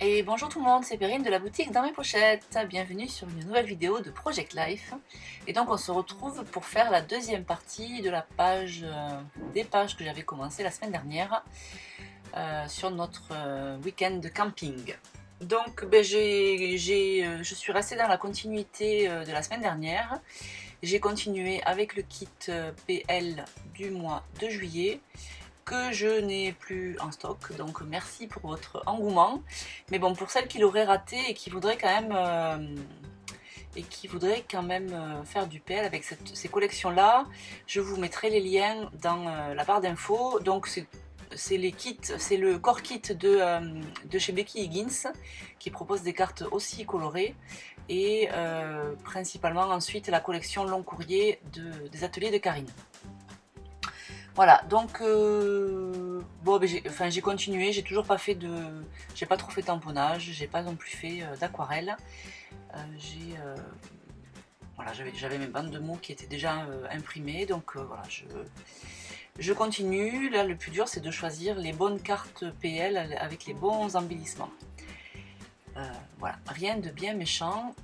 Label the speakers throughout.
Speaker 1: Et bonjour tout le monde, c'est Perrine de la boutique Dans mes pochettes. Bienvenue sur une nouvelle vidéo de Project Life. Et donc on se retrouve pour faire la deuxième partie de la page, des pages que j'avais commencé la semaine dernière sur notre week-end de camping. Donc je suis restée dans la continuité de la semaine dernière. J'ai continué avec le kit PL du mois de juillet que je n'ai plus en stock, donc merci pour votre engouement. Mais bon, pour celles qui l'auraient raté et qui voudraient quand même faire du PL avec ces collections-là, je vous mettrai les liens dans la barre d'infos. Donc c'est le core kit de chez Becky Higgins qui propose des cartes aussi colorées et principalement ensuite la collection long courrier des ateliers de Karine. Voilà, donc bon, j'ai continué, j'ai toujours pas fait j'ai pas trop fait tamponnage, j'ai pas non plus fait d'aquarelle. Voilà, j'avais mes bandes de mots qui étaient déjà imprimées, donc voilà, je continue. Là, le plus dur, c'est de choisir les bonnes cartes PL avec les bons embellissements. Voilà, rien de bien méchant.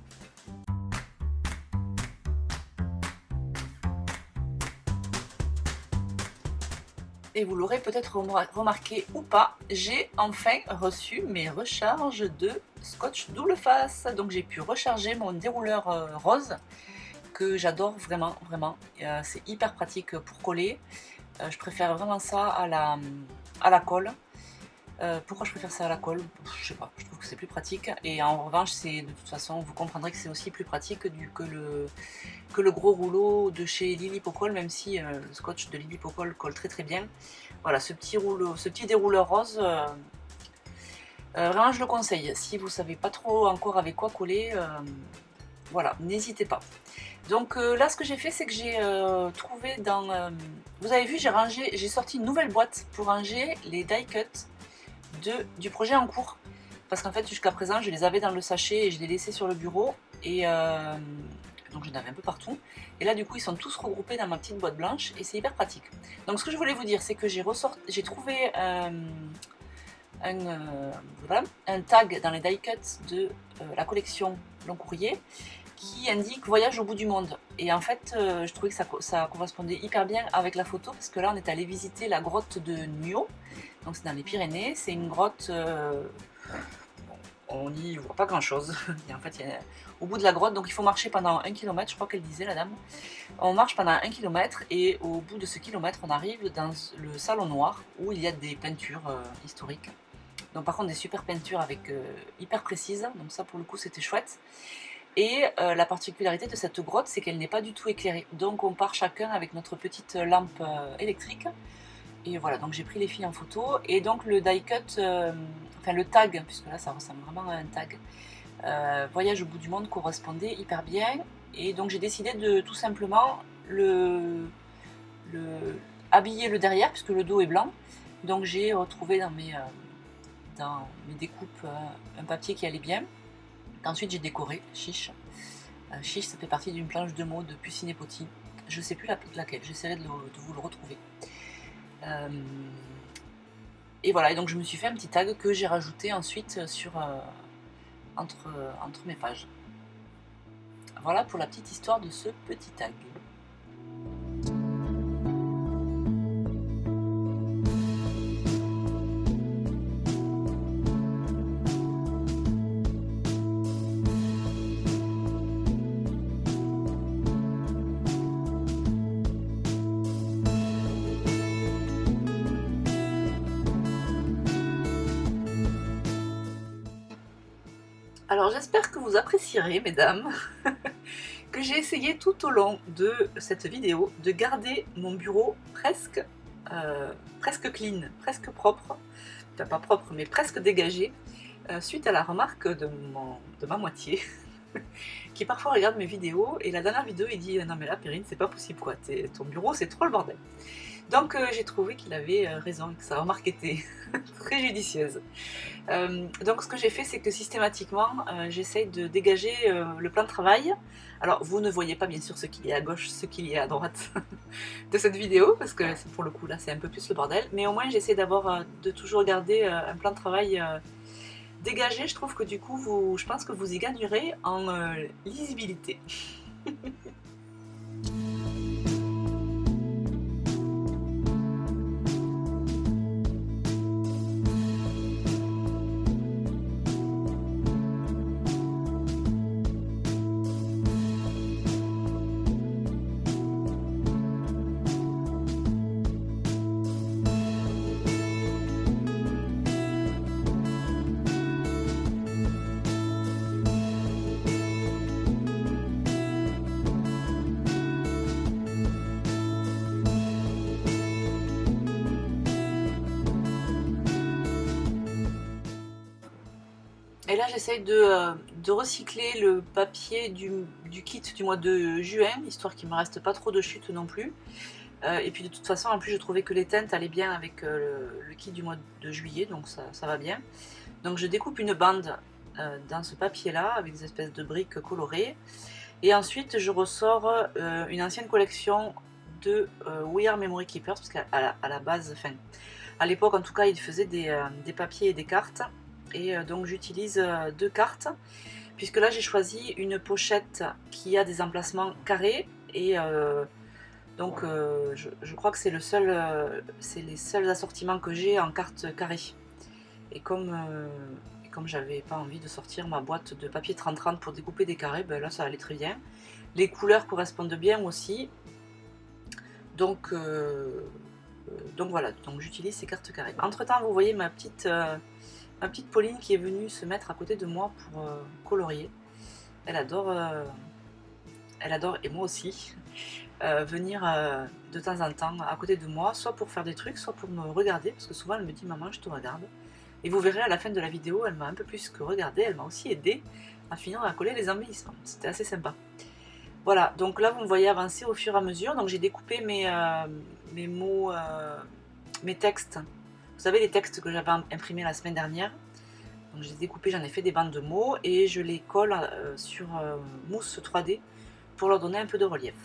Speaker 1: Et vous l'aurez peut-être remarqué ou pas, j'ai enfin reçu mes recharges de scotch double face. Donc j'ai pu recharger mon dérouleur rose que j'adore vraiment, vraiment. C'est hyper pratique pour coller. Je préfère vraiment ça à la colle. Pourquoi je préfère ça à la colle? Je sais pas, je trouve que c'est plus pratique. Et en revanche, de toute façon, vous comprendrez que c'est aussi plus pratique que le gros rouleau de chez Lily Pocol, même si le scotch de Lily Pocol colle très très bien. Voilà, ce petit dérouleur rose, vraiment je le conseille. Si vous savez pas trop encore avec quoi coller, voilà, n'hésitez pas. Donc là, ce que j'ai fait, c'est que j'ai trouvé dans... vous avez vu, j'ai sorti une nouvelle boîte pour ranger les die cuts du projet en cours. Parce qu'en fait, jusqu'à présent, je les avais dans le sachet et je les laissais sur le bureau. Et donc, j'en avais un peu partout. Et là, du coup, ils sont tous regroupés dans ma petite boîte blanche et c'est hyper pratique. Donc, ce que je voulais vous dire, c'est que j'ai trouvé voilà, un tag dans les die cuts de la collection Long Courrier qui indique voyage au bout du monde. Et en fait, je trouvais que ça correspondait hyper bien avec la photo parce que là, on est allé visiter la grotte de Nuo. Donc, c'est dans les Pyrénées. C'est une grotte. On n'y voit pas grand chose. Et en fait, au bout de la grotte, donc il faut marcher pendant 1 km, je crois qu'elle disait la dame. On marche pendant 1 km et au bout de ce kilomètre, on arrive dans le salon noir où il y a des peintures historiques. Donc par contre des super peintures avec hyper précises, donc ça pour le coup c'était chouette. Et la particularité de cette grotte, c'est qu'elle n'est pas du tout éclairée. Donc on part chacun avec notre petite lampe électrique. Et voilà, donc j'ai pris les filles en photo. Et donc le die cut, enfin le tag, puisque là ça ressemble vraiment à un tag, voyage au bout du monde correspondait hyper bien. Et donc j'ai décidé de tout simplement habiller le derrière, puisque le dos est blanc. Donc j'ai retrouvé dans mes découpes un papier qui allait bien. Ensuite j'ai décoré, chiche. Chiche, ça fait partie d'une planche de mots de Puccine et Poti. Je ne sais plus laquelle, j'essaierai de vous le retrouver. Et voilà, et donc je me suis fait un petit tag que j'ai rajouté ensuite entre mes pages. Voilà pour la petite histoire de ce petit tag. Alors j'espère que vous apprécierez, mesdames, que j'ai essayé tout au long de cette vidéo de garder mon bureau presque clean, presque propre, enfin pas propre mais presque dégagé, suite à la remarque de ma moitié, qui parfois regarde mes vidéos et la dernière vidéo il dit non mais là Perrine c'est pas possible quoi, ton bureau c'est trop le bordel. Donc j'ai trouvé qu'il avait raison et que sa remarque était très judicieuse. Donc ce que j'ai fait, c'est que systématiquement, j'essaye de dégager le plan de travail. Alors vous ne voyez pas bien sûr ce qu'il y a à gauche, ce qu'il y a à droite de cette vidéo, parce que pour le coup là c'est un peu plus le bordel, mais au moins j'essaie de toujours garder un plan de travail dégagé, je trouve que du coup, je pense que vous y gagnerez en lisibilité. Et là, j'essaye de recycler le papier du kit du mois de juin, histoire qu'il ne me reste pas trop de chutes non plus. Et puis de toute façon, en plus, je trouvais que les teintes allaient bien avec le kit du mois de juillet, donc ça va bien. Donc je découpe une bande dans ce papier-là, avec des espèces de briques colorées. Et ensuite, je ressors une ancienne collection de We Are Memory Keepers, parce qu'à la base, enfin, à l'époque en tout cas, ils faisaient des papiers et des cartes. Et donc j'utilise 2 cartes, puisque là j'ai choisi une pochette qui a des emplacements carrés. Et donc je crois que c'est les seuls assortiments que j'ai en cartes carrées. Et comme j'avais pas envie de sortir ma boîte de papier 30-30 pour découper des carrés, ben là ça allait très bien. Les couleurs correspondent bien aussi. Donc voilà, donc j'utilise ces cartes carrées. Entre temps, vous voyez ma petite Pauline qui est venue se mettre à côté de moi pour colorier. Elle adore, et moi aussi, venir de temps en temps à côté de moi, soit pour faire des trucs, soit pour me regarder, parce que souvent elle me dit maman je te regarde. Et vous verrez à la fin de la vidéo, elle m'a un peu plus que regardé, elle m'a aussi aidé à finir à coller les embellissements. C'était assez sympa. Voilà, donc là vous me voyez avancer au fur et à mesure. Donc j'ai découpé mes mots, mes textes. Vous savez, les textes que j'avais imprimés la semaine dernière. Donc je les ai découpés, j'en ai fait des bandes de mots et je les colle sur mousse 3D pour leur donner un peu de relief.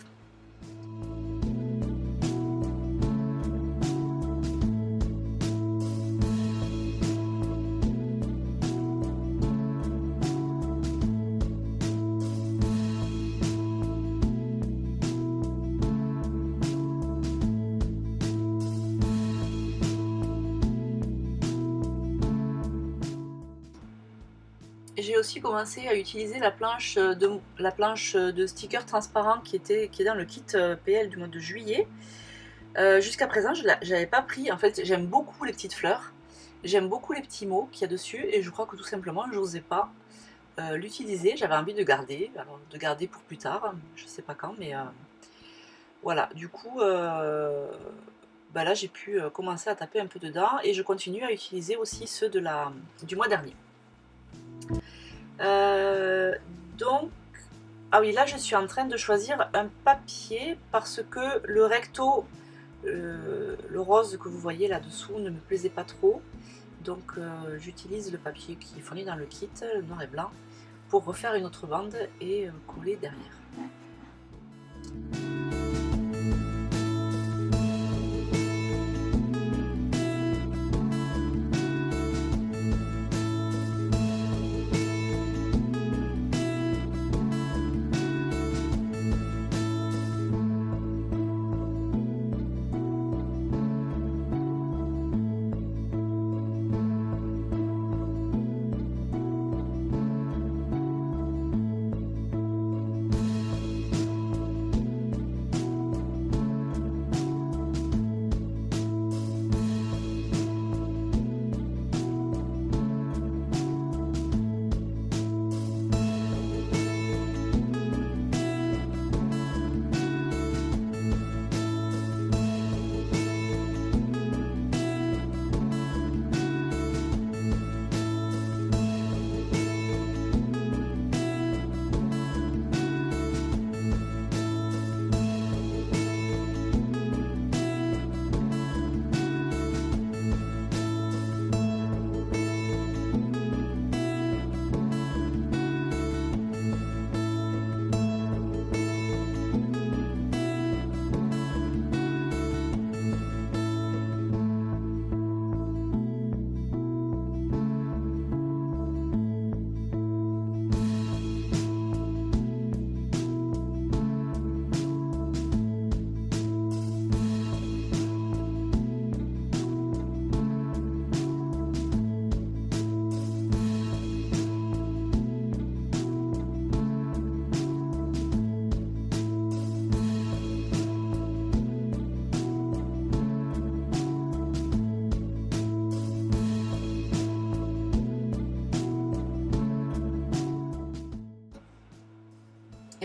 Speaker 1: J'ai aussi commencé à utiliser la planche de stickers transparents qui est dans le kit PL du mois de juillet. Jusqu'à présent, je n'avais pas pris. En fait, j'aime beaucoup les petites fleurs, j'aime beaucoup les petits mots qu'il y a dessus, et je crois que tout simplement, je n'osais pas l'utiliser. J'avais envie de garder, alors de garder pour plus tard, je ne sais pas quand, mais voilà. Du coup, bah là, j'ai pu commencer à taper un peu dedans, et je continue à utiliser aussi ceux du mois dernier. Donc, ah oui, là je suis en train de choisir un papier parce que le recto, le rose que vous voyez là-dessous ne me plaisait pas trop. Donc j'utilise le papier qui est fourni dans le kit, le noir et blanc, pour refaire une autre bande et coller derrière.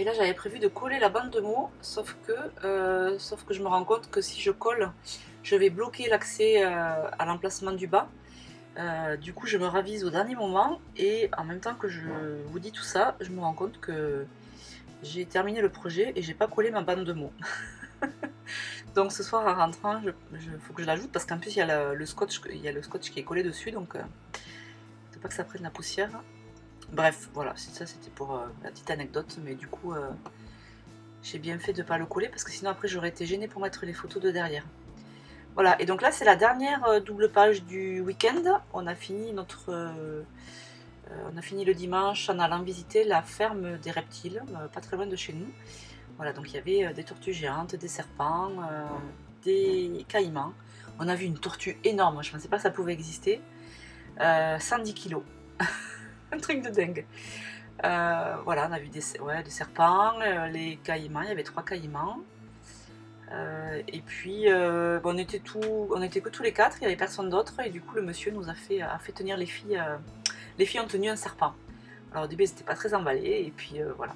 Speaker 1: là j'avais prévu de coller la bande de mots, sauf que je me rends compte que si je colle, je vais bloquer l'accès à l'emplacement du bas. Du coup je me ravise au dernier moment et en même temps que je vous dis tout ça, je me rends compte que j'ai terminé le projet et j'ai pas collé ma bande de mots. Donc ce soir en rentrant, faut que je l'ajoute parce qu'en plus il y a le scotch qui est collé dessus, donc faut pas que ça prenne la poussière. Bref, voilà, ça c'était pour la petite anecdote, mais du coup j'ai bien fait de ne pas le coller parce que sinon après j'aurais été gênée pour mettre les photos de derrière. Voilà, et donc là c'est la dernière double page du week-end. On a fini on a fini le dimanche en allant visiter la ferme des reptiles, pas très loin de chez nous. Voilà, donc il y avait des tortues géantes, des serpents, des caïmans. On a vu une tortue énorme, je ne pensais pas que ça pouvait exister. 110 kilos. Un truc de dingue. Voilà, on a vu des serpents, les caïmans, il y avait 3 caïmans. Et puis on était que tous les 4, il n'y avait personne d'autre, et du coup le monsieur nous a fait tenir les filles. Les filles ont tenu un serpent. Alors au début elles n'étaient pas très emballées, et puis voilà.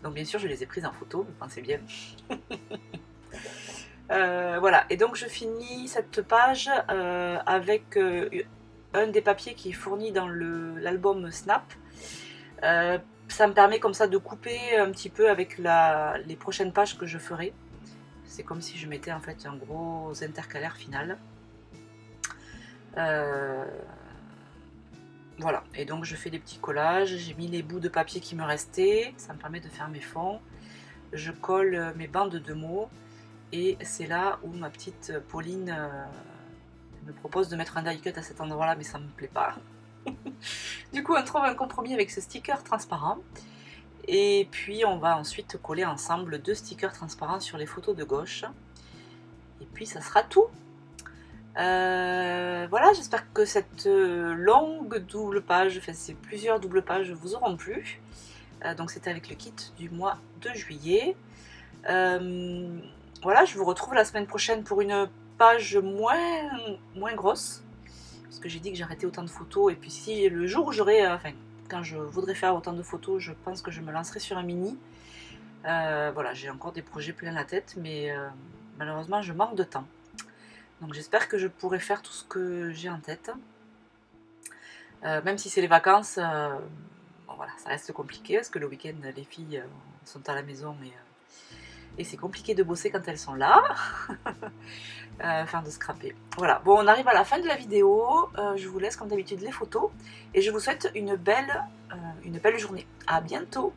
Speaker 1: Donc bien sûr je les ai prises en photo, vous pensez bien. Voilà, et donc je finis cette page avec un des papiers qui est fourni dans l'album Snap. Ça me permet comme ça de couper un petit peu avec les prochaines pages que je ferai. C'est comme si je mettais en fait un gros intercalaire final. Voilà, et donc je fais des petits collages, j'ai mis les bouts de papier qui me restaient, ça me permet de faire mes fonds. Je colle mes bandes de mots, et c'est là où ma petite Pauline me propose de mettre un die cut à cet endroit-là, mais ça me plaît pas. Du coup on trouve un compromis avec ce sticker transparent, et puis on va ensuite coller ensemble 2 stickers transparents sur les photos de gauche, et puis ça sera tout. Voilà, j'espère que cette longue double page, enfin c'est plusieurs doubles pages, vous auront plu. Donc c'était avec le kit du mois de juillet. Voilà, je vous retrouve la semaine prochaine pour une page moins grosse, parce que j'ai dit que j'arrêtais autant de photos, et puis si le jour où j'aurai, enfin quand je voudrais faire autant de photos, je pense que je me lancerai sur un mini. Voilà, j'ai encore des projets plein la tête, mais malheureusement je manque de temps. Donc j'espère que je pourrai faire tout ce que j'ai en tête. Même si c'est les vacances, bon, voilà, ça reste compliqué parce que le week-end les filles sont à la maison, et c'est compliqué de bosser quand elles sont là. Enfin de scraper. Voilà, bon on arrive à la fin de la vidéo, je vous laisse comme d'habitude les photos, et je vous souhaite une belle journée. À bientôt!